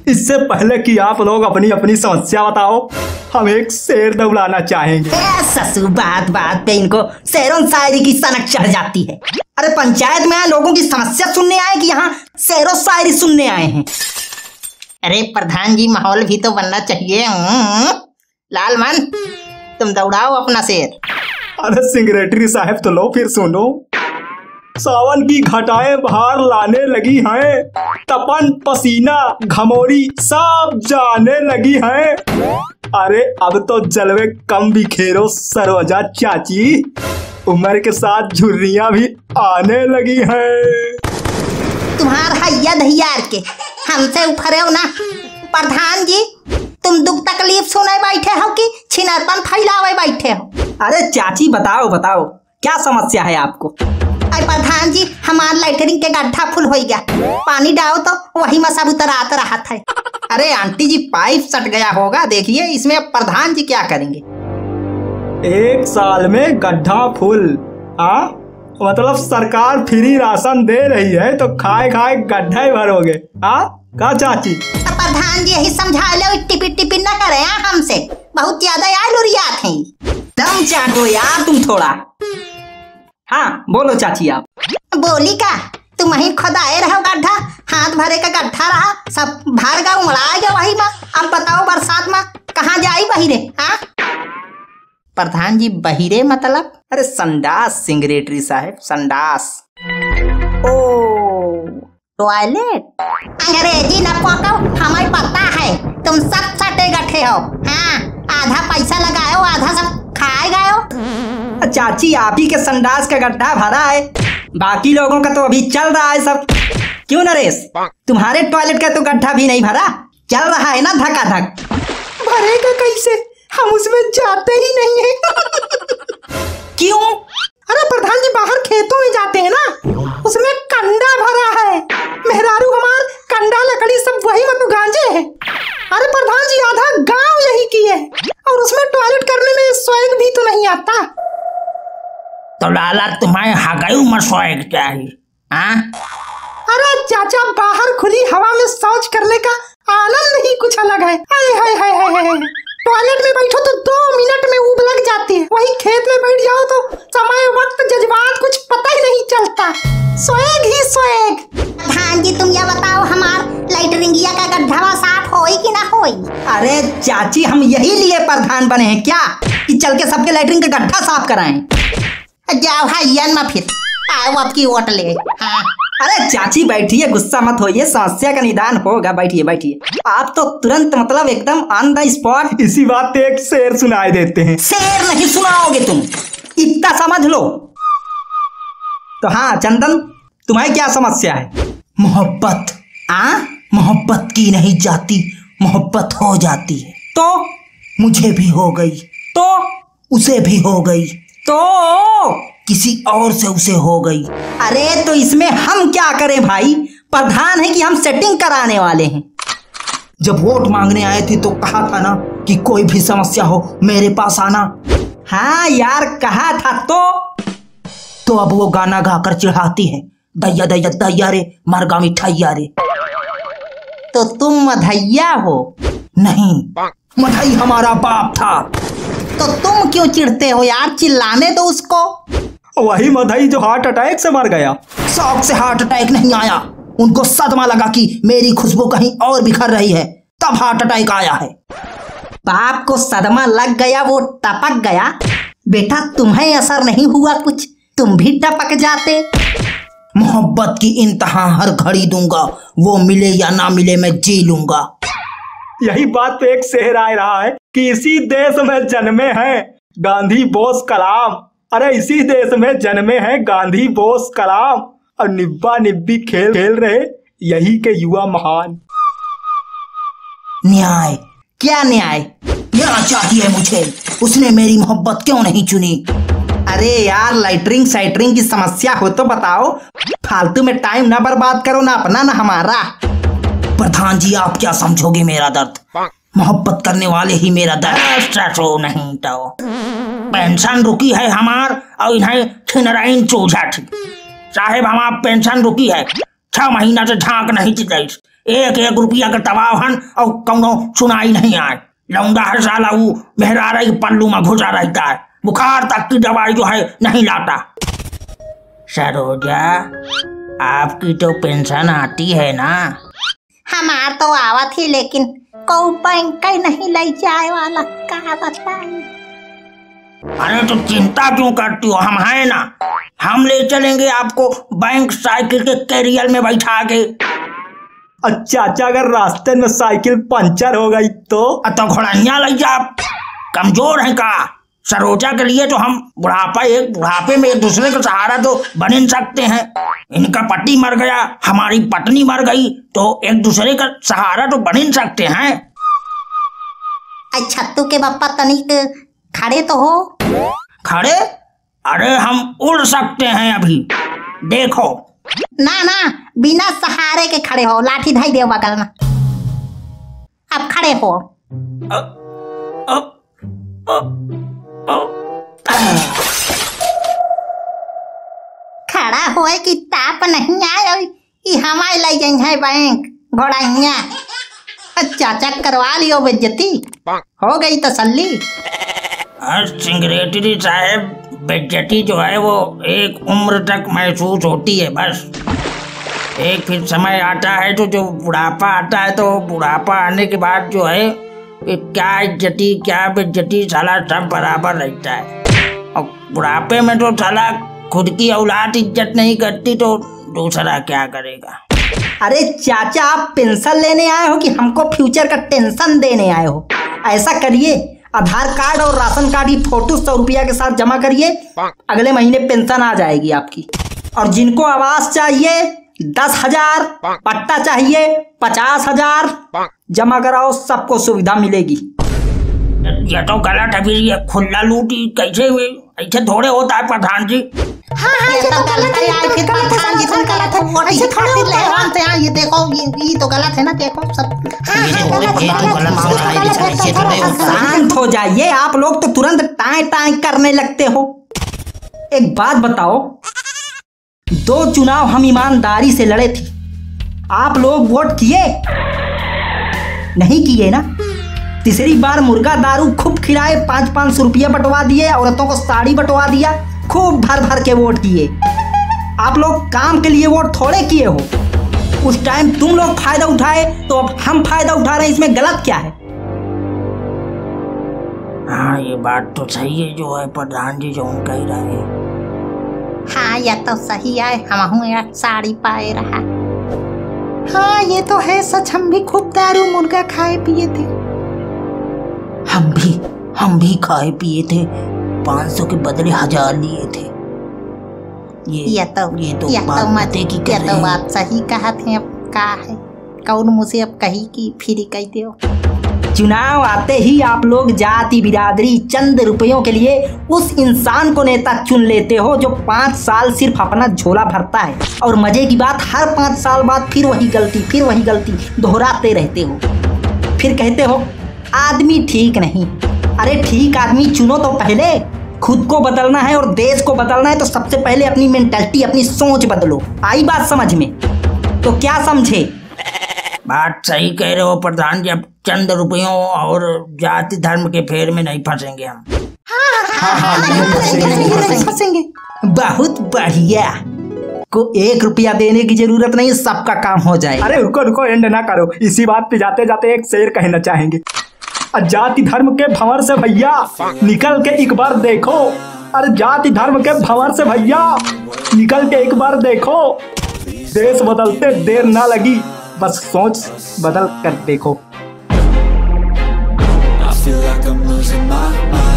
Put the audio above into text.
इससे पहले कि आप लोग अपनी अपनी समस्या बताओ, हम एक शेर दौड़ाना चाहेंगे। ससुर बात बात पे इनको शेरों शायरी की सनक चढ़ जाती है। अरे पंचायत में आए लोगों की समस्या सुनने आए कि यहाँ शेरों शायरी सुनने आए हैं? अरे प्रधान जी, माहौल भी तो बनना चाहिए। लालमन, तुम दौड़ाओ अपना शेर। अरे सेक्रेटरी साहब तो लो फिर सुनो। सावन की घटाएं बाहर लाने लगी हैं, तपन पसीना घमौरी सब जाने लगी हैं। अरे अब तो जलवे कम बिखेरो सरोजा चाची, उम्र के साथ झुर्रियां भी आने लगी हैं। तुम्हार हैया दहियार के हमसे उफरे हो ना। प्रधान जी, तुम दुख तकलीफ सुने बैठे हो कि छिनरपन फैलावे बैठे हो? अरे चाची बताओ बताओ, क्या समस्या है आपको? अरे प्रधान जी, हमार लैटरिन के गड्ढा फुल हो गया, पानी डालो तो वही में सब उतरात रहा था। अरे आंटी जी, पाइप सट गया होगा, देखिए इसमें प्रधान जी क्या करेंगे। 1 साल में गड्ढा फुल? हाँ, मतलब सरकार फ्री राशन दे रही है तो खाए खाए गड्ढा ही भरोगे? हाँ का चाची? प्रधान जी यही समझा लो, टिपी टिपी न करे हमसे, बहुत ज्यादा यार लुरियात हैं। दम चाटो यार तुम थोड़ा। हाँ बोलो चाची। आप बोली का? तुम वही खुदाए रहो गड्ढा, हाथ भरे का गड्ढा रहा, सब भर गया उमड़ा गया वही में। अब बताओ बरसात में कहाँ जाई बहिरे? हाँ प्रधान जी, बहिरे मतलब? अरे संडास सेक्रेटरी साहब, संडास। ओ टॉयलेट। अंग्रेजी न पको, हमें पता है तुम सब सटे गठे हो। हाँ, आधा पैसा लगाओ, आधा सब खाए गए। चाची आप ही के संडास का गड्ढा भरा है, बाकी लोगों का तो अभी चल रहा है सब। क्यों नरेश, तुम्हारे टॉयलेट का तो गड्ढा भी नहीं भरा? चल रहा है ना धकाधक। भरेगा कैसे, हम उसमें जाते ही नहीं है। क्यों? अरे प्रधान जी, बाहर खेतों में जाते हैं ना, उसमें कंडा भरा है। मेहरारू हमार कंडा लकड़ी सब वही में गांजे है। अरे प्रधान जी, आधा गांव यही की है, और उसमें टॉयलेट करने में स्वैग भी तो नहीं आता। तो लाला तुम्हें हगायू में स्वैग चाहिए? हाँ? अरे चाचा, बाहर खुली हवा में शौच करने का आनंद ही कुछ अलग है। हाय हाय हाय हाय हाय। टॉयलेट में बैठो तो 2 मिनट में ऊब लग जाती है, वही खेत में बैठ जाओ तो समय वक्त जज्बात कुछ पता ही नहीं चलता। स्वैग ही स्वैग। प्रधान जी, तुम यह बताओ, हमार लैटरिंगिया का गड्ढा साफ होई कि ना होई? अरे चाची, हम यही लिए प्रधान बने हैं क्या कि चल के सबके लैटरिन का गड्ढा साफ कराएं? जाओ हाइयन में फिर आओ आपकी वोट ले। हाँ। अरे चाची बैठिए, गुस्सा मत होइए, समस्या का निदान होगा। बैठिए बैठिए। आप तो तुरंत मतलब एकदम ऑन द स्पॉट। इसी बात पे एक शेर सुनाए देते हैं। शेर नहीं सुनाओगे तुम, इतना समझ लो। तो हाँ चंदन, तुम्हारी क्या समस्या है? मोहब्बत। मोहब्बत की नहीं जाती, मोहब्बत हो जाती है। तो मुझे भी हो गई, तो उसे भी हो गई, तो किसी और से उसे हो गई। अरे तो इसमें हम क्या करें भाई? प्रधान है कि हम सेटिंग कराने वाले हैं। जब वोट मांगने आए थे तो कहा था ना कि कोई भी समस्या हो मेरे पास आना। हाँ यार कहा था। तो अब वो गाना गाकर चिढ़ाती है, दैया दैया दैया रे मरगा मिठाइया रे। तो तुम मधैया हो? नहीं, मधई हमारा बाप था। तो तुम क्यों चिढ़ते हो यार? चिल्लाने दो उसको। वही मधई जो हार्ट अटैक से मर गया। शौक से हार्ट अटैक नहीं आया, उनको सदमा लगा कि मेरी खुशबू कहीं और बिखर रही है, तब हार्ट अटैक आया है। बाप को सदमा लग गया, वो टपक गया। बेटा तुम्हें असर नहीं हुआ कुछ, तुम भी टपक जाते। मोहब्बत की इंतहा हर घड़ी दूंगा, वो मिले या ना मिले मैं जी लूंगा। यही बात पे एक शेर आ रहा है कि इसी देश में जन्मे हैं गांधी बोस कलाम। अरे इसी देश में जन्मे हैं गांधी बोस कलाम, और निब्बा निब्बी खेल खेल रहे यही के युवा महान। न्याय। क्या न्याय? न्याय चाहिए मुझे, उसने मेरी मोहब्बत क्यों नहीं चुनी? अरे यार, लाइटरिंग साइटरिंग की समस्या हो तो बताओ, फालतू में टाइम ना बर्बाद करो, ना अपना ना हमारा। प्रधान जी, आप क्या समझोगे मेरा दर्द? मोहब्बत करने वाले ही मेरा दर्द नहीं तो पेंशन रुकी है हमार, और इन्हें छिनराइन चूझा थी। साहेब हमार पेंशन रुकी है, 6 महीना से झांक नहीं थी, एक एक रुपया का तबाहन और कौनो सुनाई नहीं आए। लौंडा है साला वो मेहरा रही पल्लू में घुसा रहता है, बुखार तक की दवाई जो है नहीं लाता। सरोजा, आपकी तो पेंशन आती है ना? हमार तो आवत ही, लेकिन कोई बैंक का नहीं ले जाए वाला, का बताई। अरे तो चिंता क्यों करती हो, हम हैं ना, हम ले चलेंगे आपको बैंक साइकिल के कैरियर में बैठा के। चाचा अगर रास्ते में साइकिल पंचर हो गई तो घोड़ैया ले जा, कमजोर है का? सरोजा के लिए तो हम बुढ़ापे में एक दूसरे का सहारा तो बन ही सकते हैं। इनका पति मर गया, हमारी पत्नी मर गई, तो एक दूसरे का सहारा तो बन ही सकते हैं। छत्तू के पप्पा तनिक खड़े तो हो। खड़े? अरे हम उड़ सकते हैं अभी, देखो। ना ना, बिना सहारे के खड़े हो, लाठी धाई दे बगल में। अब खड़े हो। खड़ा होए कि ताप नहीं आए, हमारे ले जाए है बैंक घोड़ैया। चाचा करवा लियो बेइज्जती, हो गई तसल्ली। सिंगरेटरी साहब, बेइज्जती जो है वो एक उम्र तक महसूस होती है, बस एक फिर समय आता है तो जो बुढ़ापा आता है, तो बुढ़ापा आने के बाद जो है क्या इज्जती क्या बेइज्जती साला सब बराबर रहता है। और बुढ़ापे में तो साला खुद की औलाद इज्जत नहीं करती तो दूसरा क्या करेगा। अरे चाचा, आप पेंशन लेने आए हो कि हमको फ्यूचर का टेंशन देने आए हो? ऐसा करिए, आधार कार्ड और राशन कार्ड की फोटो 100 रुपया के साथ जमा करिए, अगले महीने पेंशन आ जाएगी आपकी। और जिनको आवास चाहिए 10,000, पट्टा चाहिए 50,000 जमा कराओ, सबको सुविधा मिलेगी। ये तो गलत है, फिर ये खुला लूटी कैसे हुई? ऐसे थोड़े होता है प्रधान जी। हाँ, ये तो गलत है यार, फिर प्रधान जी तो गलत है, वोट ऐसे थोड़े होता है। ये देखो, ये तो गलत है ना, देखो सब। शांत हो जाइए, आप लोग तो तुरंत टाई टाई करने लगते हो। एक बात बताओ, 2 चुनाव हम ईमानदारी से लड़े थे, आप लोग वोट किए? नहीं किए ना। तीसरी बार मुर्गा दारू खूब खिलाए, 500-500 रुपया बंटवा दिए, औरतों को साड़ी बंटवा दिया, खूब भर भर के वोट किए। आप लोग काम के लिए वोट थोड़े किए हो। उस टाइम तुम लोग फायदा उठाए, तो अब हम फायदा उठा रहे हैं, इसमें गलत क्या है? हाँ, ये बात तो सही है जो है प्रधान जी जो उनका ही रहा है। हाँ, यह तो सही है, हम यार साड़ी पाए रहा। हाँ, ये तो है सच, हम भी खूब दारू मुर्गा खाए पिए थे। हम भी खाए पिए थे, 500 के बदले 1000 लिए थे। ये तो बात सही कहा थे। अब का है, कौन मुझे अब कही कि फिर कह दो। चुनाव आते ही आप लोग जाति बिरादरी चंद रुपयों के लिए उस इंसान को नेता चुन लेते हो जो 5 साल सिर्फ अपना झोला भरता है, और मजे की बात, हर 5 साल बाद फिर वही गलती दोहराते रहते हो। फिर कहते हो आदमी ठीक नहीं। अरे ठीक आदमी चुनो तो पहले। खुद को बदलना है और देश को बदलना है तो सबसे पहले अपनी मेंटालिटी, अपनी सोच बदलो। आई बात समझ में? तो क्या समझे? बात सही कह रहे हो प्रधान जी, अब चंद रुपयों और जाति धर्म के फेर में नहीं फंसेंगे हम। नहीं फंसेंगे। बहुत बढ़िया, को 1 रुपया देने की जरूरत नहीं, सबका काम हो जाए। अरे रुको, एंड ना करो। इसी बात पे जाते जाते एक शेर कहना चाहेंगे। जाति धर्म के भंवर से भैया निकल के एक बार देखो। अरे जाति धर्म के भंवर से भैया निकल के एक बार देखो। देश बदलते देर ना लगी, बस सोच बदल कर देखो। I feel like I'm losing my mind.